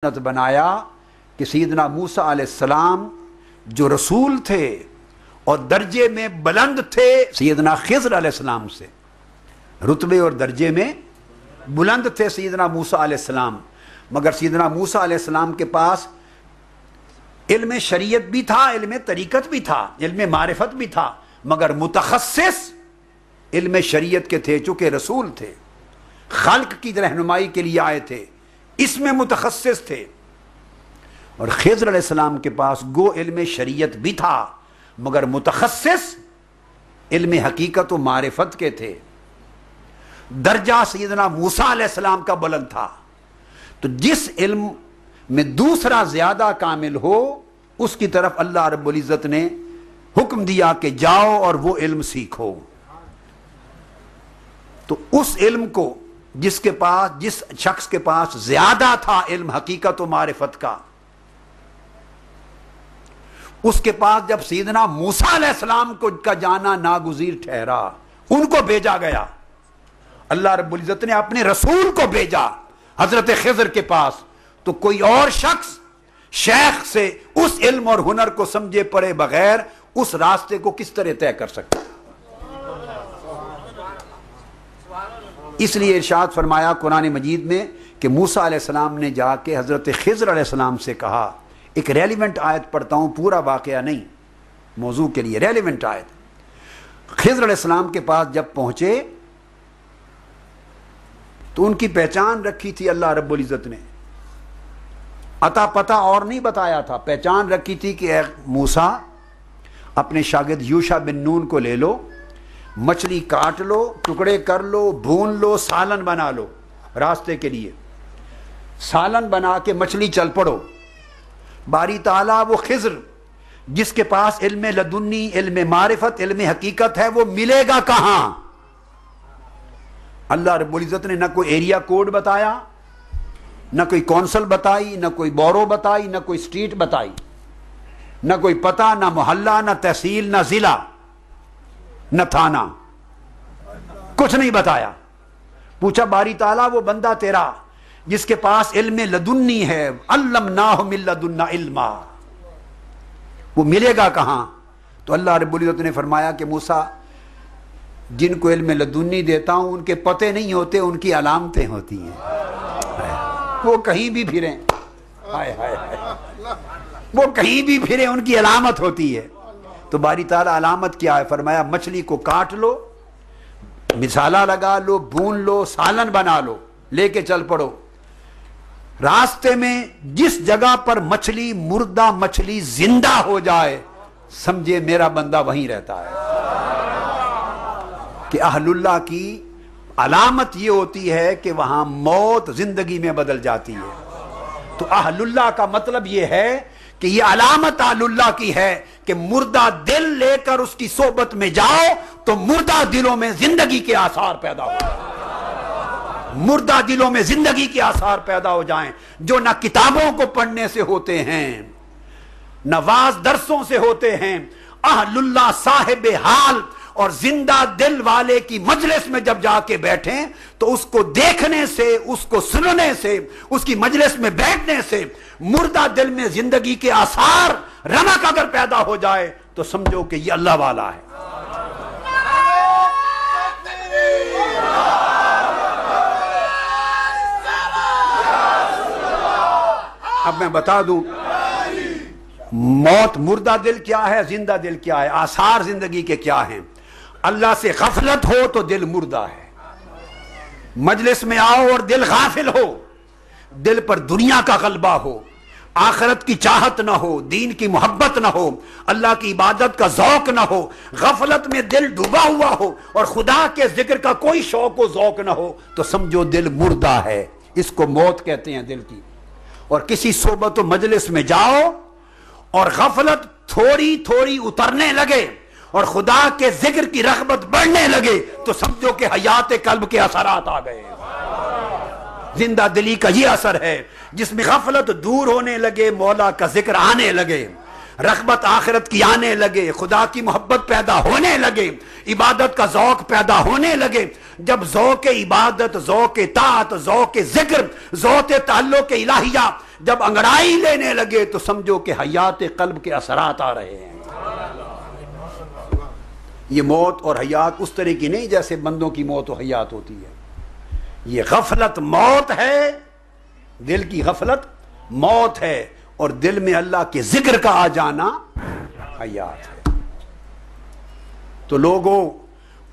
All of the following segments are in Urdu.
بنایا کہ سیدنا موسیٰ علیہ السلام جو رسول تھے اور درجے میں بلند تھے سیدنا خضر علیہ السلام سے، رتبے اور درجے میں بلند تھے سیدنا موسیٰ علیہ السلام، مگر سیدنا موسیٰ علیہ السلام کے پاس علم شریعت بھی تھا، علم طریقت بھی تھا، علم معرفت بھی تھا، مگر متخصص علم شریعت کے تھے، چونکہ رسول تھے، خلق کی رہنمائی کے لیے آئے تھے، اس میں متخصص تھے۔ اور خضر علیہ السلام کے پاس گو علم شریعت بھی تھا مگر متخصص علم حقیقت و معرفت کے تھے۔ درجہ سیدنا موسیٰ علیہ السلام کا بلند تھا، تو جس علم میں دوسرا زیادہ کامل ہو اس کی طرف اللہ رب العزت نے حکم دیا کہ جاؤ اور وہ علم سیکھو۔ تو اس علم کو جس شخص کے پاس زیادہ تھا علم حقیقت و معرفت کا، اس کے پاس جب سیدنا موسیٰ علیہ السلام کا جانا ناگزیر ٹھہرا، ان کو بھیجا گیا، اللہ رب العزت نے اپنے رسول کو بھیجا حضرت خضر کے پاس، تو کوئی اور شخص شیخ سے اس علم اور ہنر کو سمجھے پڑے بغیر اس راستے کو کس طرح طے کر سکتا؟ اس لیے ارشاد فرمایا قرآن مجید میں کہ موسیٰ علیہ السلام نے جا کے حضرت خضر علیہ السلام سے کہا، ایک ریلیونٹ آیت پڑھتا ہوں، پورا واقعہ نہیں، موضوع کے لیے ریلیونٹ آیت۔ خضر علیہ السلام کے پاس جب پہنچے تو ان کی پہچان رکھی تھی اللہ رب العزت نے، عطا پتہ اور نہیں بتایا تھا، پہچان رکھی تھی کہ اے موسیٰ اپنے شاگرد یوشع بن نون کو لے لو، مچھلی کاٹ لو، ٹکڑے کر لو، بھون لو، سالن بنا لو، راستے کے لیے سالن بنا کے مچھلی چل پڑو۔ باری تعالیٰ وہ خضر جس کے پاس علم لدنی، علم معرفت، علم حقیقت ہے، وہ ملے گا کہاں؟ اللہ رب العزت نے نہ کوئی ایریا کوڈ بتایا، نہ کوئی کونسل بتائی، نہ کوئی بورو بتائی، نہ کوئی سٹریٹ بتائی، نہ کوئی پتہ، نہ محلہ، نہ تحصیل، نہ ضلع، نہ تھانہ، کچھ نہیں بتایا۔ پوچھا باری تعالیٰ وہ بندہ تیرا جس کے پاس علم لدنی ہے، علمناہ من لدنا علما، وہ ملے گا کہاں؟ تو اللہ رب العزت نے فرمایا کہ موسیٰ جن کو علم لدنی دیتا ہوں ان کے پتے نہیں ہوتے، ان کی علامتیں ہوتی ہیں، وہ کہیں بھی پھریں، ہائے ہائے ہائے، وہ کہیں بھی پھریں ان کی علامت ہوتی ہے۔ تو باری تعالیٰ علامت کیا ہے؟ فرمایا مچھلی کو کاٹ لو، مسالہ لگا لو، بھون لو، سالن بنا لو، لے کے چل پڑو۔ راستے میں جس جگہ پر مچھلی، مردہ مچھلی زندہ ہو جائے، سمجھے میرا بندہ وہیں رہتا ہے۔ کہ اہل اللہ کی علامت یہ ہوتی ہے کہ وہاں موت زندگی میں بدل جاتی ہے۔ تو اہل اللہ کا مطلب یہ ہے کہ یہ علامت اہل اللہ کی ہے کہ مردہ دل لے کر اس کی صحبت میں جاؤ تو مردہ دلوں میں زندگی کے آثار پیدا ہو جائیں، مردہ دلوں میں زندگی کے آثار پیدا ہو جائیں، جو نہ کتابوں کو پڑھنے سے ہوتے ہیں، نہ واعظ درسوں سے ہوتے ہیں۔ اہل اللہ صاحب حال اور زندہ دل والے کی مجلس میں جب جا کے بیٹھیں تو اس کو دیکھنے سے، اس کو سننے سے، اس کی مجلس میں بیٹھنے سے مردہ دل میں زندگی کے آثار، رونق اگر پیدا ہو جائے تو سمجھو کہ یہ اللہ والا ہے۔ اب میں بتا دوں موت، مردہ دل کیا ہے، زندہ دل کیا ہے، آثار زندگی کے کیا ہیں۔ اللہ سے غفلت ہو تو دل مردہ ہے، مجلس میں آؤ اور دل غافل ہو، دل پر دنیا کا غلبہ ہو، آخرت کی چاہت نہ ہو، دین کی محبت نہ ہو، اللہ کی عبادت کا ذوق نہ ہو، غفلت میں دل ڈوبا ہوا ہو اور خدا کے ذکر کا کوئی شوق و ذوق نہ ہو، تو سمجھو دل مردہ ہے، اس کو موت کہتے ہیں دل کی۔ اور کسی صحبت و مجلس میں جاؤ اور غفلت تھوڑی تھوڑی اترنے لگے اور خدا کے ذکر کی رغبت بڑھنے لگے تو سمجھو کہ حیات قلب کے اثرات آ گئے۔ زندہ دلی کا یہ اثر ہے، جس میں غفلت دور ہونے لگے مولا کا ذکر آنے لگے، رغبت آخرت کی آنے لگے، خدا کی محبت پیدا ہونے لگے، عبادت کا ذوق پیدا ہونے لگے، جب ذوق عبادت، ذوق طاعت، ذوق ذکر، ذوق تعلق الہیہ جب انگڑائی لینے لگے تو سمجھو کہ حیات قلب کے اثرات آ رہے ہیں۔ یہ موت اور حیات اس طرح کی نہیں جیسے بندوں کی موت و حیات ہوتی ہے، یہ غفلت موت ہے، دل کی غفلت موت ہے، اور دل میں اللہ کے ذکر کا آ جانا حیات ہے۔ تو لوگوں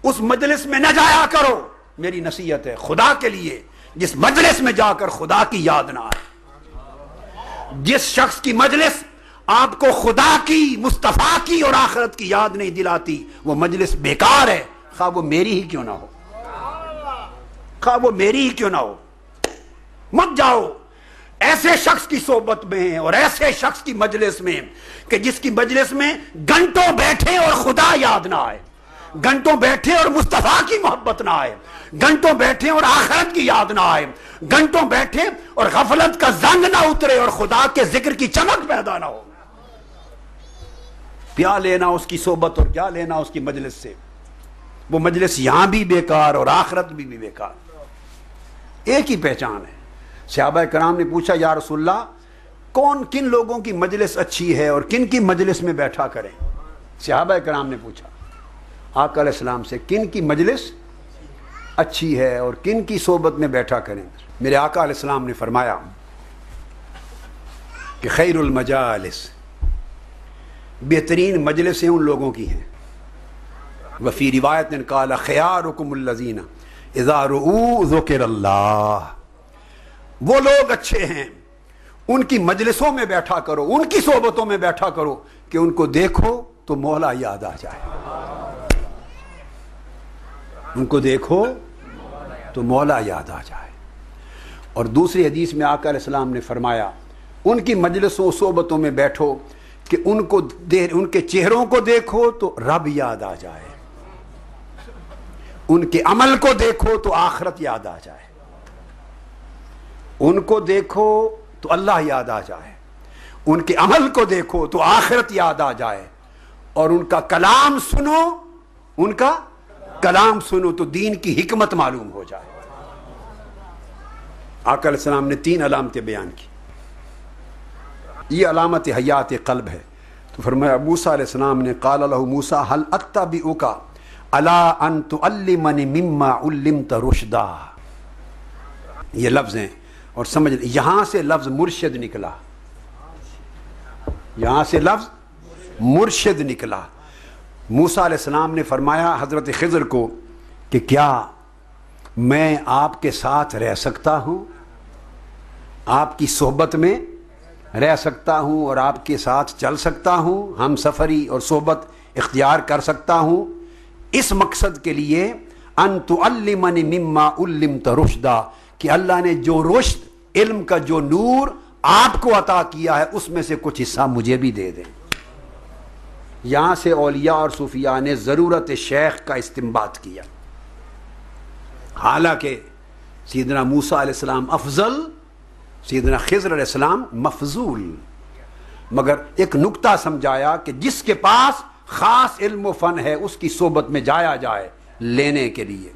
اس مجلس میں نہ جایا کرو، میری نصیحت ہے خدا کے لیے، جس مجلس میں جا کر خدا کی یاد نہ آئے، جس شخص کی مجلس آپ کو خدا کی، مصطفیٰ کی اور آخرت کی یاد نہیں دلاتی، وہ مجلس بیکار ہے، خواہ وہ میری ہی کیوں نہ ہو، خواہ وہ میری ہی کیوں نہ ہو۔ مت جاؤ ایسے شخص کی صحبت میں اور ایسے شخص کی مجلس میں کہ جس کی مجلس میں گھنٹوں بیٹھے اور خدا یاد نہ آئے، گھنٹوں بیٹھے اور مصطفیٰ کی محبت نہ آئے، گھنٹوں بیٹھے اور آخرت کی یاد نہ آئے، گھنٹوں بیٹھے اور غفلت کا زنگ نہ اترے اور خدا کے ذکر کی چمک پیدا نہ ہو۔ کیا لینا اس کی صحبت اور کیا لینا اس کی مجلس سے؟ وہ مجلس یہاں بھی بیکار اور آخرت بھی بیکار۔ ایک ہی پہچان ہے۔ صحابہ کرام نے پوچھا یا رسول اللہ کون کن لوگوں کی مجلس اچھی ہے اور کن کی مجلس میں بیٹھا کریں؟ صحابہ کرام نے پوچھا آقا علیہ السلام سے کن کی مجلس اچھی ہے اور کن کی صحبت میں بیٹھا کریں؟ میرے آقا علیہ السلام نے فرمایا کہ خیر المجالس، بہترین مجلسیں ان لوگوں کی ہیں۔ وفی روایت نے قال خیارکم الذین اذا رؤوا ذکر اللہ، وہ لوگ اچھے ہیں ان کی مجلسوں میں بیٹھا کرو، ان کی صحبتوں میں بیٹھا کرو کہ ان کو دیکھو تو مولا یاد آ جائے، ان کو دیکھو تو مولا یاد آ جائے۔ اور دوسری حدیث میں آقا علیہ السلام نے فرمایا ان کی مجلسوں صحبتوں میں بیٹھو کہ ان کے چہروں کو دیکھو تو رب یاد آ جائے، ان کے عمل کو دیکھو تو آخرت یاد آ جائے، ان کو دیکھو تو اللہ یاد آ جائے، ان کے عمل کو دیکھو تو آخرت یاد آ جائے، اور ان کا کلام سنو، ان کا کلام سنو تو دین کی حکمت معلوم ہو جائے۔ آقا علیہ السلام نے 3 علامتیں بیان کی، یہ علامت حیات قلب ہے۔ تو فرمایا موسیٰ علیہ السلام نے قال لہ موسیٰ هل اتبعک علی ان تعلمنی مما علمت رشدا، یہ لفظ ہیں اور سمجھ یہاں سے لفظ مرشد نکلا، یہاں سے لفظ مرشد نکلا۔ موسیٰ علیہ السلام نے فرمایا حضرت خضر کو کہ کیا میں آپ کے ساتھ رہ سکتا ہوں، آپ کی صحبت میں رہ سکتا ہوں اور آپ کے ساتھ چل سکتا ہوں، ہم سفری اور صحبت اختیار کر سکتا ہوں؟ اس مقصد کے لیے ان تعلمنی مما علمت رشدا، کہ اللہ نے جو رشد، علم کا جو نور آپ کو عطا کیا ہے اس میں سے کچھ حصہ مجھے بھی دے دیں۔ یہاں سے اولیاء اور صوفیاء نے ضرورت شیخ کا استنباط کیا، حالانکہ سیدنا موسیٰ علیہ السلام افضل، سیدنا خضر علیہ السلام مفضول، مگر ایک نکتہ سمجھایا کہ جس کے پاس خاص علم و فن ہے اس کی صحبت میں جایا جائے لینے کے لیے۔